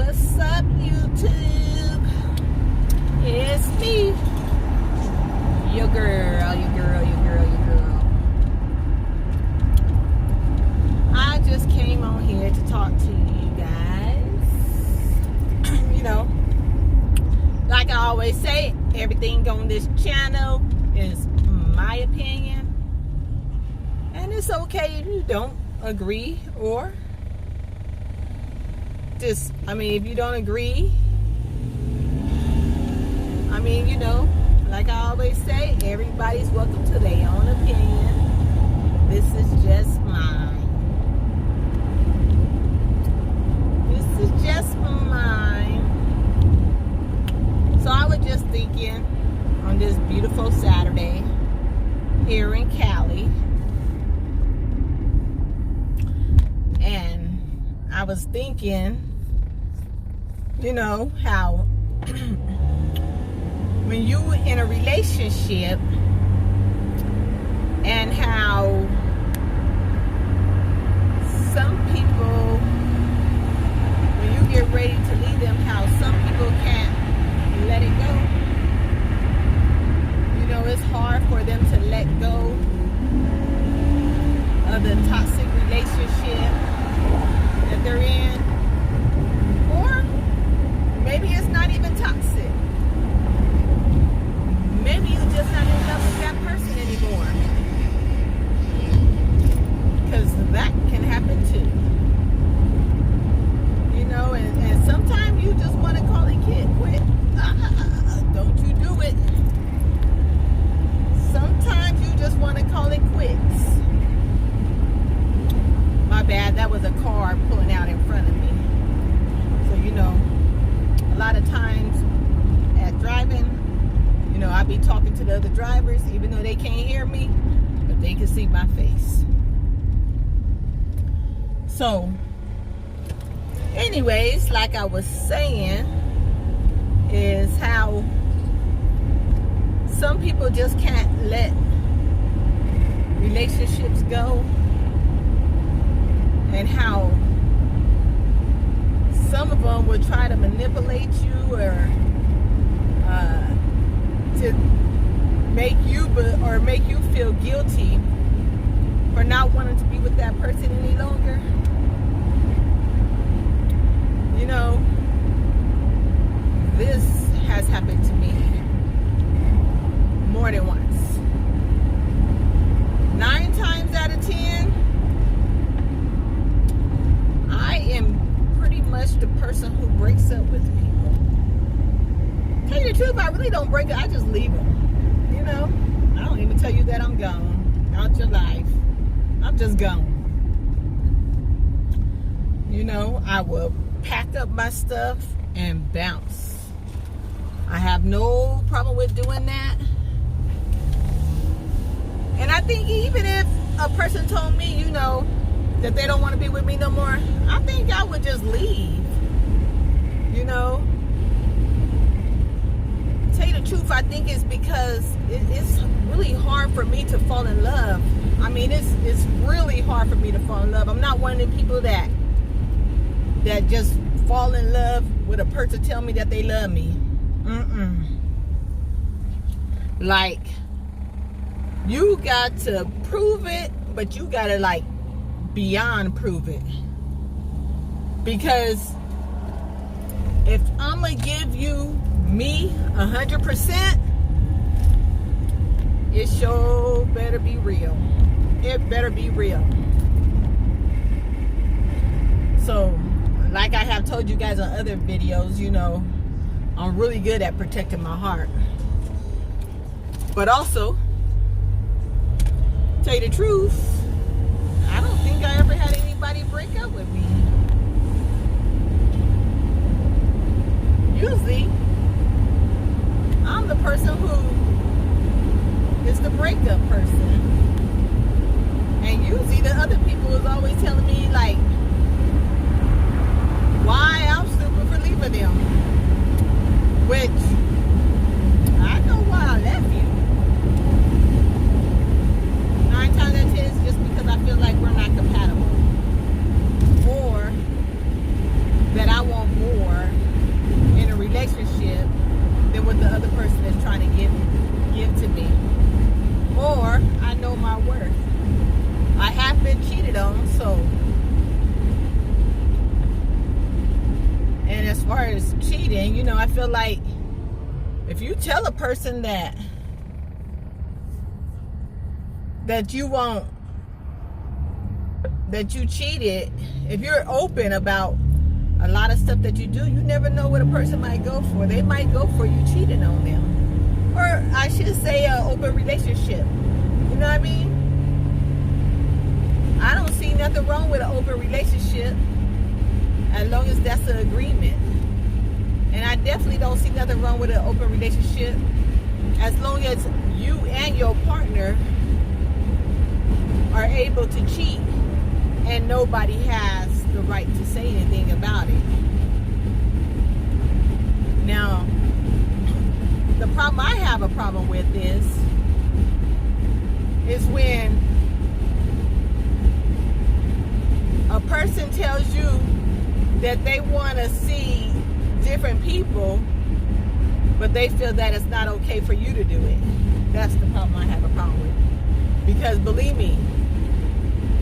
What's up, YouTube? It's me, your girl. I just came on here to talk to you guys. Like I always say, everything on this channel is my opinion. And it's okay if you don't agree or if you don't agree, like I always say, everybody's welcome to their own opinion. This is just mine. So I was just thinking on this beautiful Saturday here in Cali, and I was thinking, how when you in a relationship and how some people, when you get ready to leave them, how some people can't let it go. It's hard for them to let go of the toxic relationship that they're in. Or maybe it's not even toxic. Maybe you're just not in love with that person anymore. Because that can happen too. And sometimes you just want to call it quit. Don't you do it. Sometimes you just want to call it quits. My bad, that was a car pulling out in front of me. So, a lot of times at driving, I be talking to the other drivers, even though they can't hear me, but they can see my face. So, anyways, like I was saying, is how some people just can't let relationships go, and how some of them will try to manipulate you or to make you feel guilty for not wanting to be with that person any longer. This has happened to me more than once. 9 times out of 10, I am pretty much the person who breaks up with people. Tell you the truth, I really don't break up. I just leave them. I don't even tell you that I'm gone out your life. I'm just gone. I will pack up my stuff and bounce. I have no problem with doing that. And I think even if a person told me, that they don't want to be with me no more, I think I would just leave. Tell you the truth, I think it's because it's really hard for me to fall in love. It's really hard for me to fall in love. I'm not one of the people that just fall in love with a person tell me that they love me. Like, you got to prove it, but you got to beyond prove it. Because if I'm going to give you me 100%, it sure better be real. It better be real. So, like I have told you guys on other videos, I'm really good at protecting my heart. But also, tell you the truth, I don't think I ever had anybody break up with me. Usually, I'm the person who is the breakup person. And usually the other people is always telling me why I'm stupid for leaving them. Which, I know why I left you. 9 times out of 10 is just well. So, and as far as cheating, you know, I feel like if you tell a person that you won't, that you cheated, if you're open about a lot of stuff that you do, you never know what a person might go for. They might go for you cheating on them. Or I should say an open relationship. You know what I mean? I don't see nothing wrong with an open relationship as long as that's an agreement. And I definitely don't see nothing wrong with an open relationship as long as you and your partner are able to cheat and nobody has the right to say anything about it. Now, the problem I have a problem with is when a person tells you that they want to see different people, but they feel that it's not okay for you to do it. That's the problem I have a problem with. Because believe me,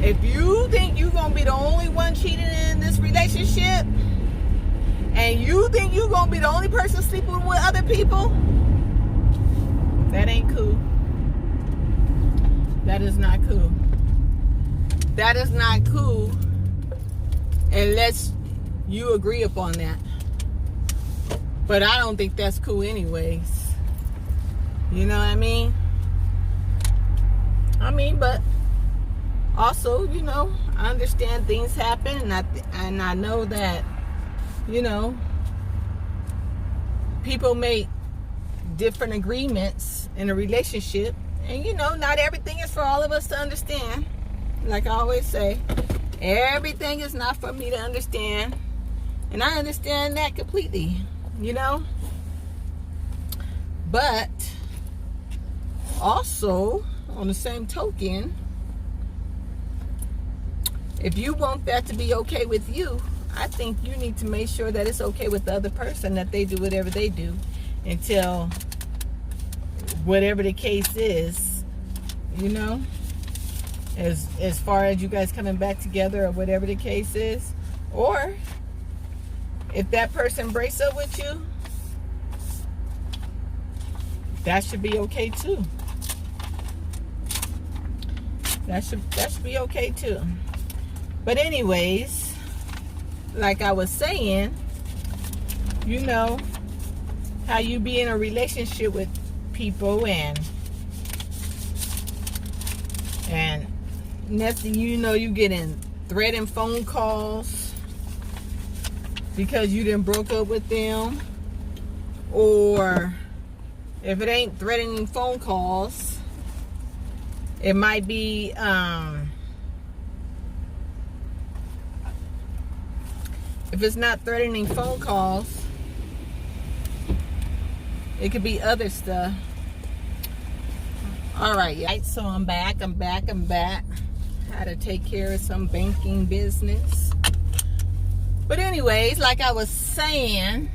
if you think you're going to be the only one cheating in this relationship, and you think you're going to be the only person sleeping with other people, that ain't cool. That is not cool. That is not cool unless you agree upon that. But I don't think that's cool anyways. You know what I mean? But also, you know, I understand things happen, and I know that, you know, people make different agreements in a relationship, and you know, not everything is for all of us to understand. Like I always say, everything is not for me to understand, and I understand that completely, you know. But also, on the same token, if you want that to be okay with you, I think you need to make sure that it's okay with the other person, that they do whatever they do until whatever the case is, you know, as far as you guys coming back together or whatever the case is. Or if that person breaks up with you, that should be okay too. That should be okay too. But anyways, like I was saying, you know, how you be in a relationship with people, and next thing you know, you getting threatening phone calls because you done broke up with them. Or if it ain't threatening phone calls, it might be if it's not threatening phone calls, it could be other stuff. All right, so I'm back. Had to take care of some banking business. But anyways, like I was saying,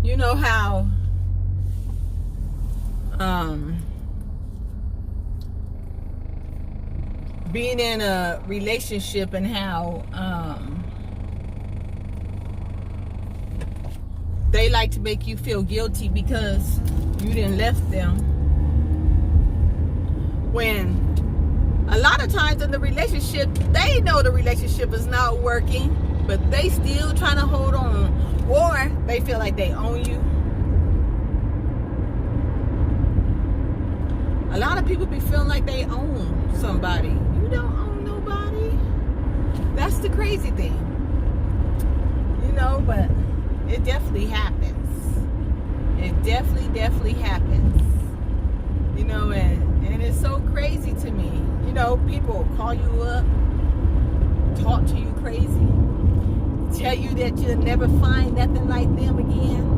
you know how being in a relationship and how they like to make you feel guilty because you didn't left them, when a lot of times in the relationship they know the relationship is not working, but they still trying to hold on, or they feel like they own you. A lot of people be feeling like they own somebody. You don't own nobody. That's the crazy thing, you know. But it definitely happens. It definitely happens, you know. And it's so crazy to me, you know. People call you up, talk to you crazy, tell you that you'll never find nothing like them again.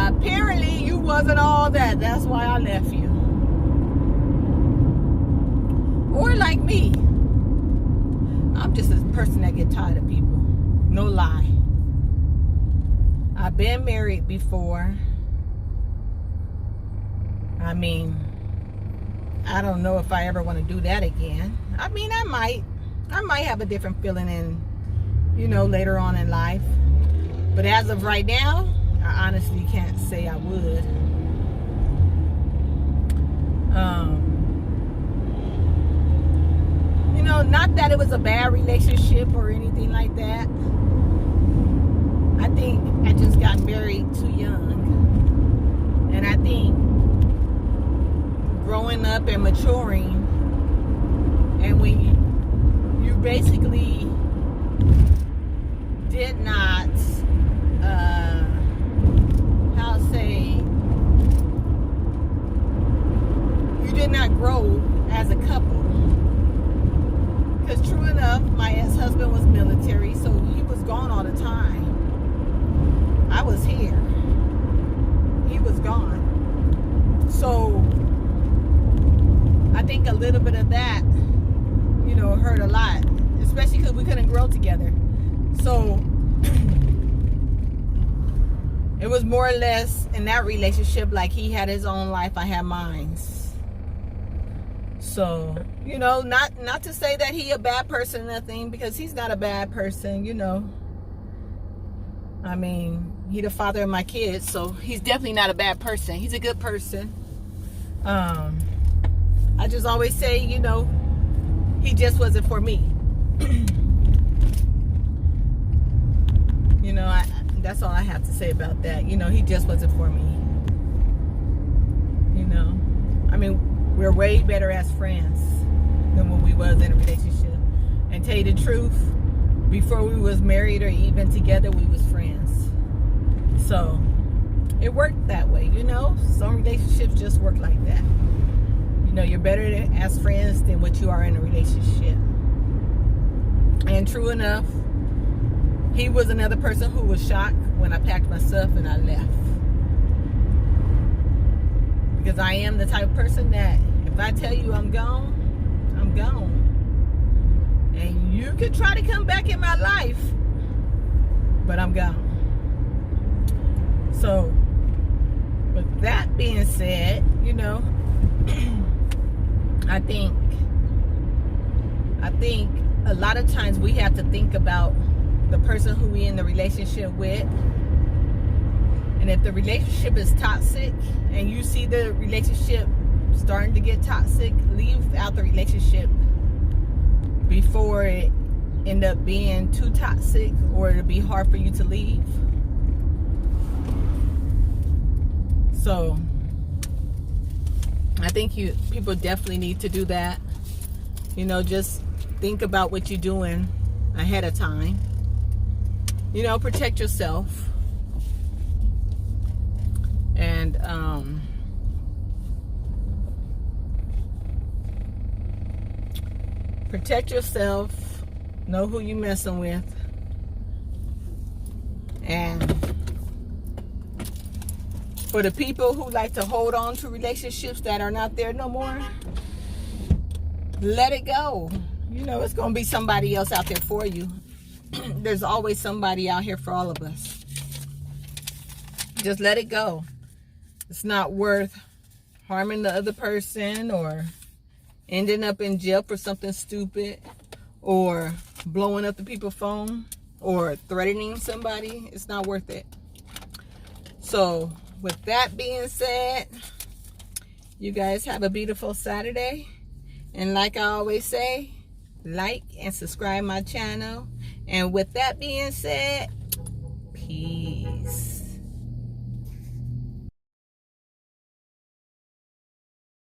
Apparently you wasn't all that. That's why I left you. Or like me, I'm just a person that get tired of people. No lie. I've been married before. I mean, I don't know if I ever want to do that again. I mean, I might have a different feeling in, later on in life. But as of right now, I honestly can't say I would. Not that it was a bad relationship or anything like that. I think I just got married too young. And I think growing up and maturing, and when you basically did not, you did not grow as a couple. Because true enough, my ex-husband was military, so he was gone all the time. I was here. He was gone. So I think a little bit of that, hurt a lot, especially because we couldn't grow together. So it was more or less in that relationship like he had his own life, I had mine. So, not to say that he a bad person or nothing, because he's not a bad person, I mean, he the father of my kids, so he's definitely not a bad person. He's a good person. I just always say, he just wasn't for me. That's all I have to say about that. He just wasn't for me. I mean, we're way better as friends than when we was in a relationship. And tell you the truth, before we was married or even together, we was friends. So it worked that way, Some relationships just work like that. You're better as friends than what you are in a relationship. And true enough, he was another person who was shocked when I packed my stuff and I left. Because I am the type of person that if I tell you I'm gone, I'm gone. And you can try to come back in my life, but I'm gone. So, with that being said, I think a lot of times we have to think about the person who we in the relationship with. And if the relationship is toxic and you see the relationship starting to get toxic, leave out the relationship before it end up being too toxic or it'll be hard for you to leave. So I think people definitely need to do that. Just think about what you're doing ahead of time. Protect yourself. And protect yourself. Know who you messing with. And for the people who like to hold on to relationships that are not there no more, let it go. It's going to be somebody else out there for you. There's always somebody out here for all of us. Just let it go. It's not worth harming the other person or ending up in jail for something stupid or blowing up the people's phone or threatening somebody. It's not worth it. So with that being said, you guys have a beautiful Saturday. And like I always say, like and subscribe my channel. And with that being said, peace.